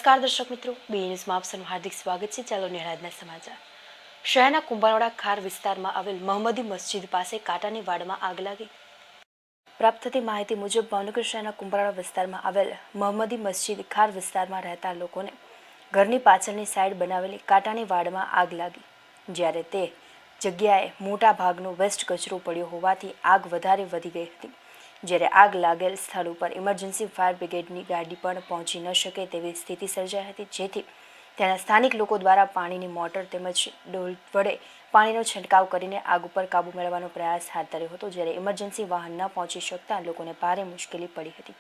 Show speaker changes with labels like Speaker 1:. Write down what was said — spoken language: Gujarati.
Speaker 1: નમસ્કાર દર્શક મિત્રો, બી ન્યૂઝમાં આપ સૌનું હાર્દિક સ્વાગત છે. ચાલો નિહાળના સમાચાર. શહેરના કુંભારવાડા ખાર વિસ્તારમાં આવેલ મહંમદી મસ્જિદ પાસે કાંટાની વાડમાં આગ લાગી. પ્રાપ્ત થતી માહિતી મુજબ ભાવનગર શહેરના કુંભારવાડા વિસ્તારમાં આવેલ મહંમદી મસ્જિદ ખાર વિસ્તારમાં રહેતા લોકોને ઘરની પાછળની સાઈડ બનાવેલી કાંટાની વાડમાં આગ લાગી. જ્યારે તે જગ્યાએ મોટા ભાગનો વેસ્ટ કચરો પડ્યો હોવાથી આગ વધારે વધી ગઈ હતી. જ્યારે આગ લાગેલ સ્થળ ઉપર ઇમરજન્સી ફાયર બ્રિગેડની ગાડી પણ પહોંચી ન શકે તેવી સ્થિતિ સર્જાઈ હતી, જેથી ત્યાંના સ્થાનિક લોકો દ્વારા પાણીની મોટર તેમજ ડોલ વડે પાણીનો છંટકાવ કરીને આગ ઉપર કાબૂ મેળવવાનો પ્રયાસ હાથ ધર્યો હતો. જ્યારે ઇમરજન્સી વાહન ન પહોંચી શકતા લોકોને ભારે મુશ્કેલી પડી હતી.